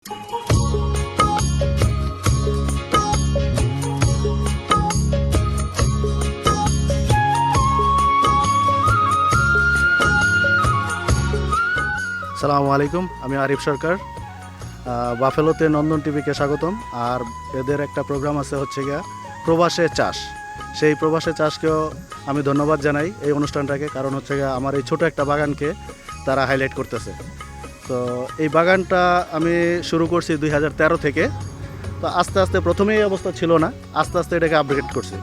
আসসালামু আলাইকুম, আমি আরিফ সরকার। বাফেলোতে নন্দন টিভিকে স্বাগতম। আর এদের একটা প্রোগ্রাম আছে হচ্ছে গিয়া প্রবাসে চাষ। সেই প্রবাসে চাষকেও আমি ধন্যবাদ জানাই এই অনুষ্ঠানটাকে, কারণ হচ্ছে গিয়া আমার এই ছোট একটা বাগানকে তারা হাইলাইট করতেছে। তো এই বাগানটা আমি শুরু করছি 2013 থেকে। তো আস্তে আস্তে প্রথমেই এই অবস্থা ছিল না, আস্তে আস্তে এটাকে আপগ্রেড করছি।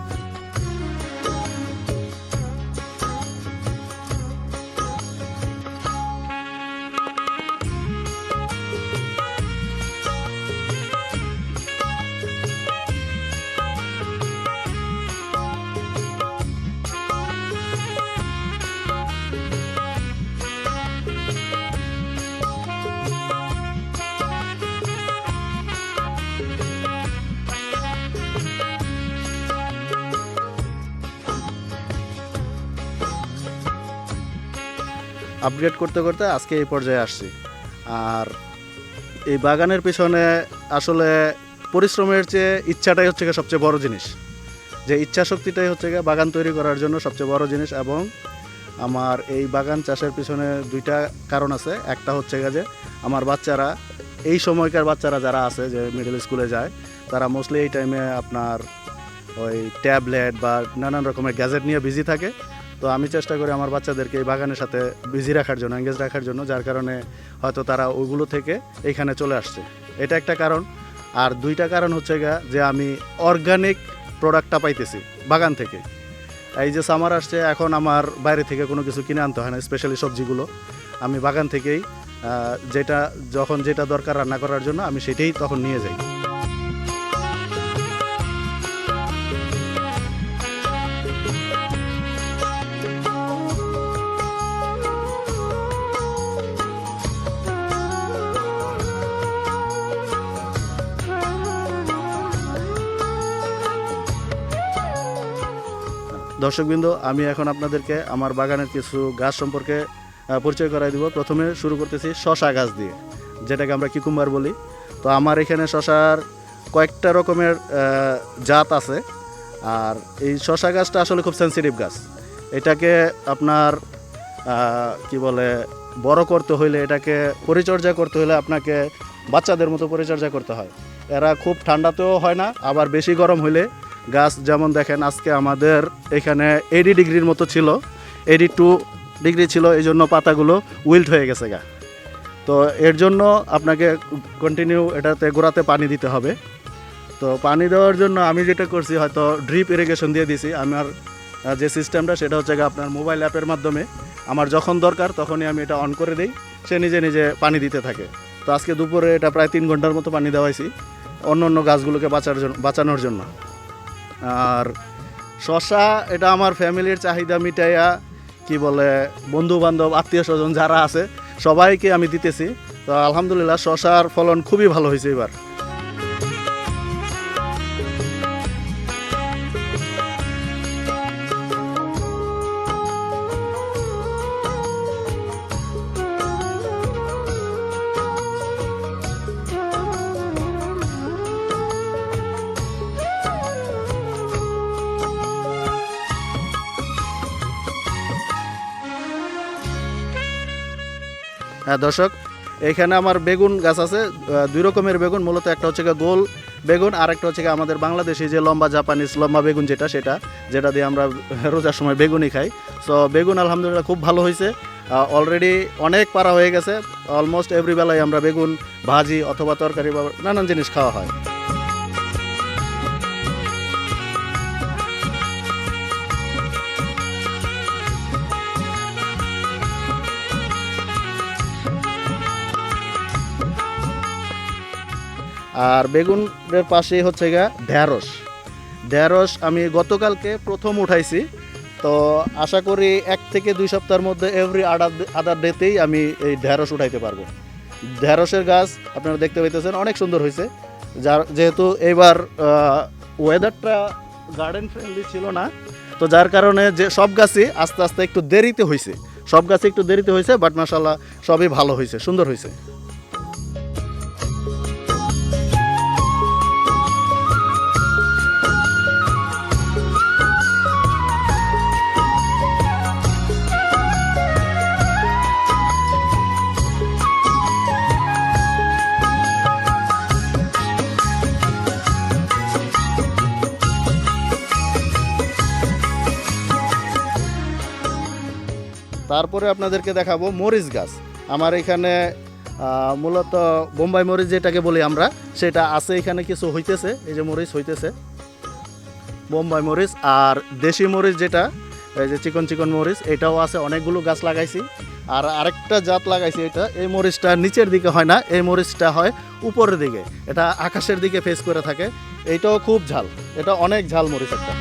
আপগ্রেড করতে করতে আজকে এই পর্যায়ে আসছি। আর এই বাগানের পিছনে আসলে পরিশ্রমের চেয়ে ইচ্ছাটাই হচ্ছে গিয়ে সবচেয়ে বড় জিনিস। যে ইচ্ছা শক্তিটাই হচ্ছে গিয়ে বাগান তৈরি করার জন্য সবচেয়ে বড় জিনিস। এবং আমার এই বাগান চাষের পিছনে দুইটা কারণ আছে। একটা হচ্ছে গিয়ে যে আমার বাচ্চারা, এই সময়কার বাচ্চারা যারা আছে যে মিডল স্কুলে যায়, তারা মোস্টলি এই টাইমে আপনার ওই ট্যাবলেট বা নানান রকমের গ্যাজেট নিয়ে বিজি থাকে। তো আমি চেষ্টা করি আমার বাচ্চাদেরকে এই বাগানের সাথে বিজি রাখার জন্য, এঙ্গেজ রাখার জন্য, যার কারণে হয়তো তারা ওইগুলো থেকে এইখানে চলে আসছে। এটা একটা কারণ। আর দুইটা কারণ হচ্ছে গিয়া যে আমি অর্গানিক প্রোডাক্টটা পাইতেছি বাগান থেকে। এই যে সামার আসছে, এখন আমার বাইরে থেকে কোনো কিছু কিনে আনতে হয় না। স্পেশালি সবজিগুলো আমি বাগান থেকেই যখন যেটা দরকার রান্না করার জন্য আমি সেটাই তখন নিয়ে যাই। দর্শকবৃন্দ, আমি এখন আপনাদেরকে আমার বাগানের কিছু গাছ সম্পর্কে পরিচয় করাই দিব। প্রথমে শুরু করতেছি শশা গাছ দিয়ে, যেটাকে আমরা কিকুম্বার বলি। তো আমার এখানে শশার কয়েকটা রকমের জাত আছে। আর এই শশা গাছটা আসলে খুব সেন্সিটিভ গাছ। এটাকে আপনার কি বলে বড় করতে হইলে, এটাকে পরিচর্যা করতে হলে আপনাকে বাচ্চাদের মতো পরিচর্যা করতে হয়। এরা খুব ঠান্ডাতেও হয় না, আবার বেশি গরম হইলে গাছ, যেমন দেখেন আজকে আমাদের এখানে 80 ডিগ্রির মতো ছিল, 82 ডিগ্রি ছিল। এই জন্য পাতাগুলো উইল্ট হয়ে গেছে গা। তো এর জন্য আপনাকে কন্টিনিউ এটাতে গোড়াতে পানি দিতে হবে। তো পানি দেওয়ার জন্য আমি যেটা করছি, হয়তো ড্রিপ ইরিগেশন দিয়ে দিছি। আমার যে সিস্টেমটা সেটা হচ্ছে আপনার মোবাইল অ্যাপের মাধ্যমে আমার যখন দরকার তখনই আমি এটা অন করে দিই, সে নিজে নিজে পানি দিতে থাকে। তো আজকে দুপুরে এটা প্রায় 3 ঘন্টার মতো পানি দেওয়াইছি অন্য অন্য গাছগুলোকে বাঁচানোর জন্য। আর শশা এটা আমার ফ্যামিলির চাহিদা মিটাইয়া, কি বলে, বন্ধু বান্ধব আত্মীয় স্বজন যারা আছে সবাইকে আমি দিতেছি। তো আলহামদুলিল্লাহ শশার ফলন খুবই ভালো হয়েছে এবার। হ্যাঁ দর্শক, এখানে আমার বেগুন গাছ আছে। 2 রকমের বেগুন, মূলত একটা হচ্ছে গোল বেগুন, আর একটা হচ্ছে আমাদের বাংলাদেশি যে লম্বা জাপানিজ লম্বা বেগুন, যেটা দিয়ে আমরা রোজার সময় বেগুনই খাই। সো বেগুন আলহামদুলিল্লাহ খুব ভালো হয়েছে। অলরেডি অনেক পারা হয়ে গেছে। অলমোস্ট এভরি বেলায় আমরা বেগুন ভাজি অথবা তরকারি বা নানান জিনিস খাওয়া হয়। আর বেগুনের পাশেই হচ্ছে ঢেঁড়স আমি গতকালকে প্রথম উঠাইছি। তো আশা করি 1 থেকে 2 সপ্তাহের মধ্যে এভরি আদার ডেতেই আমি এই ঢেঁড়স উঠাইতে পারবো। ঢেঁড়সের গাছ আপনারা দেখতে পাইতেছেন অনেক সুন্দর হয়েছে। যেহেতু এইবার ওয়েদারটা গার্ডেন ফ্রেন্ডলি ছিল না, তো যার কারণে যে সব গাছই আস্তে আস্তে একটু দেরিতে হয়েছে, বাট মাশাআল্লাহ সবই ভালো হয়েছে, সুন্দর হয়েছে। তারপরে আপনাদেরকে দেখাবো মরিচ গাছ। আমার এখানে মূলত বোম্বাই মরিচ যেটাকে বলি আমরা, সেটা আছে এখানে কিছু হইতেছে, এই যে মরিচ হইতেছে বোম্বাই মরিচ। আর দেশি মরিচ যেটা, এই যে চিকন চিকন মরিচ, এটাও আছে, অনেকগুলো গাছ লাগাইছি। আর আরেকটা জাত লাগাইছি, এটা এই মরিচটা নিচের দিকে হয় না, এই মরিচটা হয় উপরের দিকে, এটা আকাশের দিকে ফেস করে থাকে। এইটাও খুব ঝাল, এটা অনেক ঝাল মরিচ একটা।